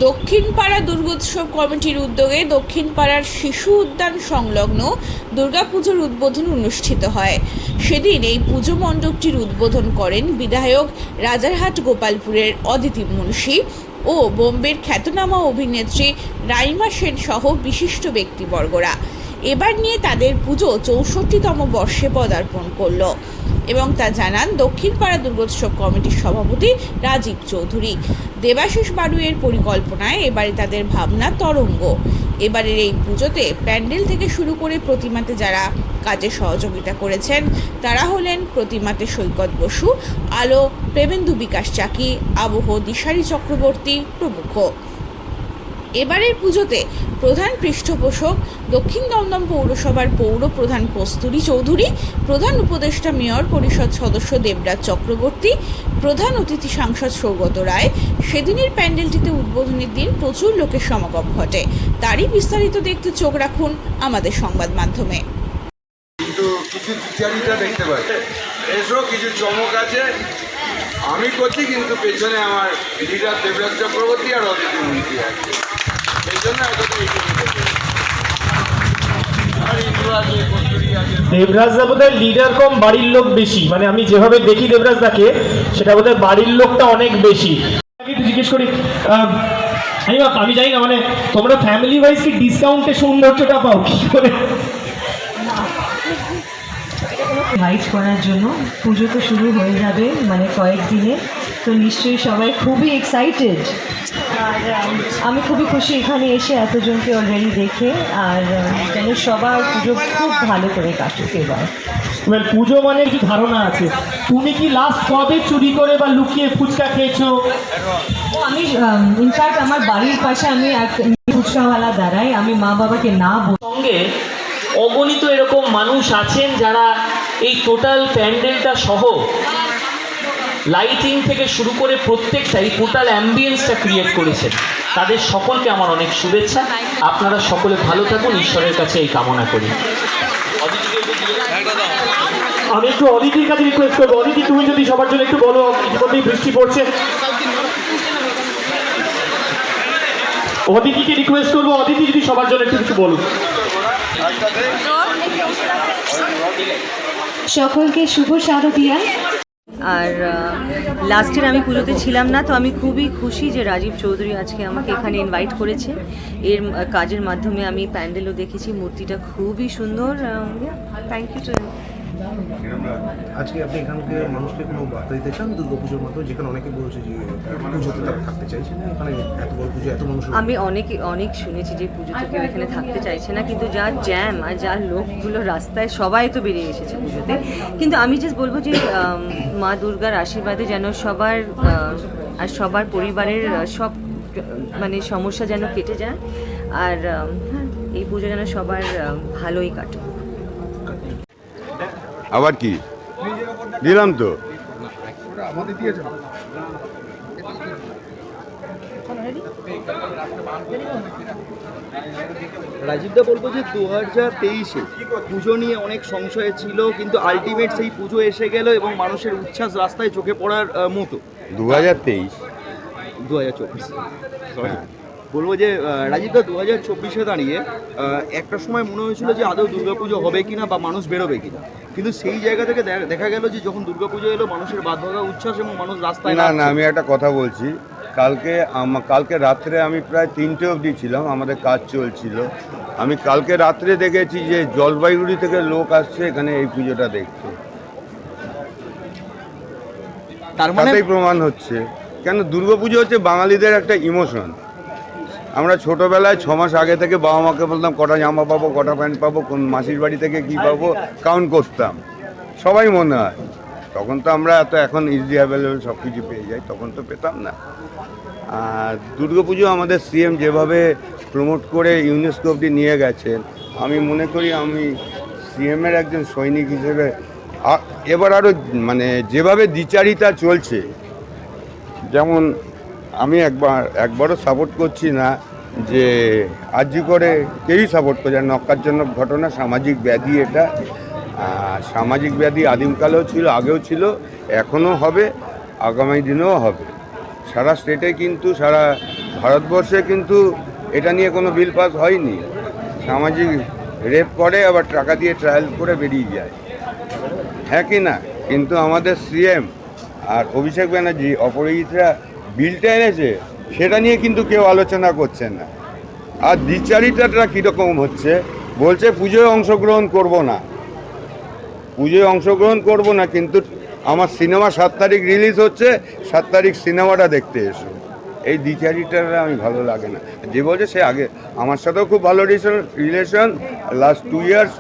দক্ষিণপাড়া দুর্গোৎসব কমিটির উদ্যোগে দক্ষিণপাড়ার শিশু উদ্যান সংলগ্ন দুর্গাপুজোর উদ্বোধন অনুষ্ঠিত হয়। সেদিন এই পুজো মণ্ডপটির উদ্বোধন করেন বিধায়ক রাজারহাট গোপালপুরের অদিতি মুন্সি ও বোম্বের খ্যাতনামা অভিনেত্রী রাইমা সেন সহ বিশিষ্ট ব্যক্তিবর্গরা। এবার নিয়ে তাদের পুজো 64তম বর্ষে পদার্পণ করল এবং তা জানান দক্ষিণপাড়া দুর্গোৎসব কমিটির সভাপতি রাজীব চৌধুরী। দেবাশিস বাড়ুইয়ের পরিকল্পনায় এবারে তাদের ভাবনা তরঙ্গ। এবারের এই পুজোতে প্যান্ডেল থেকে শুরু করে প্রতিমাতে যারা কাজে সহযোগিতা করেছেন তারা হলেন প্রতিমাতে সৈকত বসু, আলো প্রেমেন্দু বিকাশ চাকি, আবহ দিশারি চক্রবর্তী প্রমুখ। এবারের পুজোতে প্রধান পৃষ্ঠপোষক দক্ষিণ দমদম পৌরসভার পৌর প্রধান কস্তুরী চৌধুরী, প্রধান উপদেষ্টা মেয়র পরিষদ সদস্য দেবরাজ চক্রবর্তী, প্রধান অতিথি সাংসদ সৌগত রায়। সেদিনের প্যান্ডেলটিতে উদ্বোধনের দিন প্রচুর লোকের সমাগম ঘটে। তারই বিস্তারিত দেখতে চোখ রাখুন আমাদের সংবাদ মাধ্যমে। কিন্তু কিছু টিচারিটা দেখতে পাচ্ছি, এসো কিছু চমক আছে। আমি করছি কিন্তু পেছনে আমার লিডার দেবরাজ চক্রবর্তী আর অদিতি মুন্সি আছে, সেই জন্য দেবরাজদা বোধহয় লিডার কম বাড়ির লোক বেশি, মানে আমি যেভাবে দেখি দেবরাজদাকে সেটা বোধহয় বাড়ির লোকটা অনেক বেশি। জিজ্ঞেস করি আমি জানি না, মানে তোমরা ফ্যামিলি ওয়াইজ কি ডিসকাউন্টে সৌন্দর্যটা পাও কি করে? ইনভাইট করার জন্য পুজো তো শুরু হয়ে যাবে মানে কয়েকদিনে, তো নিশ্চয়ই সবাই খুবই এক্সাইটেড। আর আমি খুবই খুশি এখানে এসে এতজনকে অলরেডি দেখে, আর যেন সবার পুজো খুব ভালো করে কাটুক এবার। পুজো মানে কি ধারণা আছে? তুমি কি লাস্ট কবে চুরি করে বা লুকিয়ে ফুচকা খেয়েছো? আমি ইনফ্যাক্ট আমার বাড়ির পাশে আমি এক ফুচকাওয়ালা দাঁড়াই, আমি মা বাবাকে না সঙ্গে অগণিত এরকম মানুষ আছেন যারা এই টোটাল প্যান্ডেলটা সহ লাইটিং থেকে শুরু করে প্রত্যেকটা এই টোটাল অ্যাম্বিয়েন্সটা ক্রিয়েট করেছেন। তাদের সকলকে আমার অনেক শুভেচ্ছা। আপনারা সকলে ভালো থাকুন, ঈশ্বরের কাছে এই কামনা করি। আমি একটু অদিতির কাছে রিকোয়েস্ট করবো, অদিতি তুমি যদি সবার জন্য একটু বলো, ইতিমধ্যেই বৃষ্টি পড়ছে। অদিতিকে রিকোয়েস্ট করবো, অদিতি যদি সবার জন্য একটু কিছু বলো। সকলকে শুভ শারদিয়া। আর লাস্টের আমি পুজোতে ছিলাম না, তো আমি খুবই খুশি যে রাজীব চৌধুরী আজকে আমাকে এখানে ইনভাইট করেছে। এর কাজের মাধ্যমে আমি প্যান্ডেলও দেখেছি, মূর্তিটা খুবই সুন্দর। Thank you. আজকে আপনি এখানকার মানুষকে কোনো বার্তা দিতে চান দুর্গাপুজোর মতো, যেখানে অনেকে বলছে যে পুজোতে তারা থাকতে চাইছে না, এখানে এত বড় পুজো এত মানুষ? আমি অনেক শুনেছি যে পুজোতে কেউ এখানে থাকতে চাইছে না, কিন্তু যা জ্যাম আর যা লোকগুলো রাস্তায় সবাই তো বেরিয়ে এসেছে পুজোতে। কিন্তু আমি জাস্ট বলবো যে মা দুর্গার আশীর্বাদে যেন সবার আর সবার পরিবারের সব মানে সমস্যা যেন কেটে যায়, আর এই পুজো যেন সবার ভালোই কাটুক। আবার কি দিলাম তো রাজীবদা, বলবো যে 2023-এ পুজো নিয়ে অনেক সংশয় ছিল, কিন্তু আলটিমেট সেই পুজো এসে গেল এবং মানুষের উচ্ছ্বাস রাস্তায় চোখে পড়ার মতো। 2024 বলবো যে রাজীবদা, 2024-এ দাঁড়িয়ে একটা সময় মনে হয়েছিল যে আদৌ দুর্গাপুজো হবে কিনা বা মানুষ বেরোবে কিনা, কিন্তু সেই জায়গা থেকে দেখা গেল যে যখন দুর্গাপুজো এলো মানুষের বাঁধভাঙা উচ্ছ্বাস এবং মানুষ রাস্তায় না। আমি একটা কথা বলছি, কালকে রাত্রে আমি প্রায় 3টে অবধি ছিলাম, আমাদের কাজ চলছিল। আমি কালকে রাত্রে দেখেছি যে জলপাইগুড়ি থেকে লোক আসছে এখানে এই পুজোটা দেখতে। তার মানেই প্রমাণ হচ্ছে, কেন দুর্গাপুজো হচ্ছে বাঙালিদের একটা ইমোশন। আমরা ছোটোবেলায় 6 মাস আগে থেকে বাবা মাকে বলতাম কটা জামা পাবো, কটা প্যান্ট পাবো, কোন মাসির বাড়ি থেকে কী পাবো, কাউন্ট করতাম। সবাই মনে হয় তখন তো আমরা এখন ইজি অ্যাভেলেবেল সব কিছু পেয়ে যাই, তখন তো পেতাম না। আর দুর্গাপুজো আমাদের সিএম যেভাবে প্রমোট করে ইউনেস্কো অবধি নিয়ে গেছেন, আমি মনে করি আমি সিএমের একজন সৈনিক হিসেবে এবার আরও মানে যেভাবে দ্বিচারিতা চলছে, যেমন আমি একবারও সাপোর্ট করছি না যে আরজি করে কেউই সাপোর্ট করছে, নক্কারজনক ঘটনা, সামাজিক ব্যাধি। এটা সামাজিক ব্যাধি আদিমকালেও ছিল, আগেও ছিল, এখনও হবে, আগামী দিনেও হবে। সারা স্টেটে কিন্তু সারা ভারতবর্ষে কিন্তু এটা নিয়ে কোনো বিল পাস হয়নি। সামাজিক রেপ করে আবার টাকা দিয়ে ট্রায়াল করে বেরিয়ে যায়, হ্যাঁ কি না? কিন্তু আমাদের সিএম আর অভিষেক ব্যানার্জি অপরাজিতরা বিলটা এনেছে, সেটা নিয়ে কিন্তু কেউ আলোচনা করছে না। আর দ্বিচারিতাটা কীরকম হচ্ছে, বলছে পুজোয় অংশগ্রহণ করব না, পুজোয় অংশগ্রহণ করব না, কিন্তু আমার সিনেমা 7 তারিখ রিলিজ হচ্ছে, 7 তারিখ সিনেমাটা দেখতে এসো। এই দ্বিচারিতাটা আমি ভালো লাগে না। যে বলছে সে আগে আমার সাথেও খুব ভালো রিলেশন, লাস্ট 2 ইয়ার্স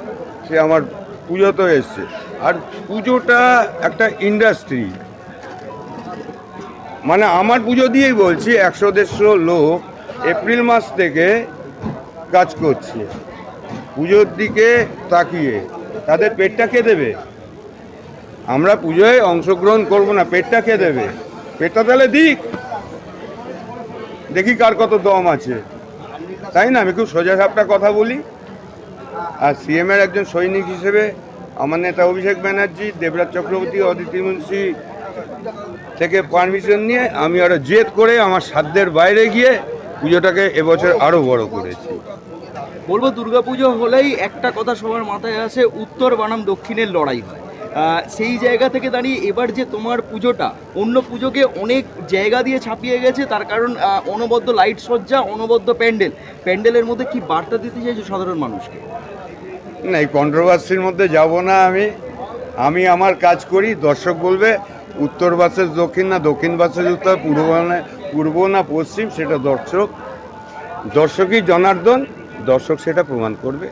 সে আমার পুজোতেও এসছে। আর পুজোটা একটা ইন্ডাস্ট্রি, মানে আমার পুজো দিয়েই বলছি 100-150 লোক এপ্রিল মাস থেকে কাজ করছে পুজোর দিকে তাকিয়ে। তাদের পেটটা কে দেবে? আমরা পুজোয় অংশগ্রহণ করব না, পেটটা কে দেবে? পেটটা তাহলে দিক, দেখি কার কত দম আছে, তাই না? আমি খুব সোজা সাপটা কথা বলি। আর সিএমের একজন সৈনিক হিসেবে আমার নেতা অভিষেক ব্যানার্জি, দেবরাজ চক্রবর্তী, অদিতি মুন্সি থেকে পারমিশন নিয়ে আমি আরও জেদ করে আমার সাধ্যের বাইরে গিয়ে পুজোটাকে এবছর আরও বড় করেছি। বলবো দুর্গাপুজো হলেই একটা কথা সবার মাথায় আসে, উত্তর বনাম দক্ষিণের লড়াই হয়। সেই জায়গা থেকে দাঁড়িয়ে এবার যে তোমার পুজোটা অন্য পুজোকে অনেক জায়গা দিয়ে ছাপিয়ে গেছে, তার কারণ অনবদ্য লাইট সজ্জা, অনবদ্য প্যান্ডেলের মধ্যে কি বার্তা দিতে চাইছো সাধারণ মানুষকে? না, এই কন্ট্রোভার্সির মধ্যে যাব না। আমি আমার কাজ করি, দর্শক বলবে উত্তর ভার্সেস দক্ষিণ, না দক্ষিণ ভার্সেস উত্তর, পূর্ব না পশ্চিম, সেটা দর্শকই জনার্দন, দর্শক সেটা প্রমাণ করবে।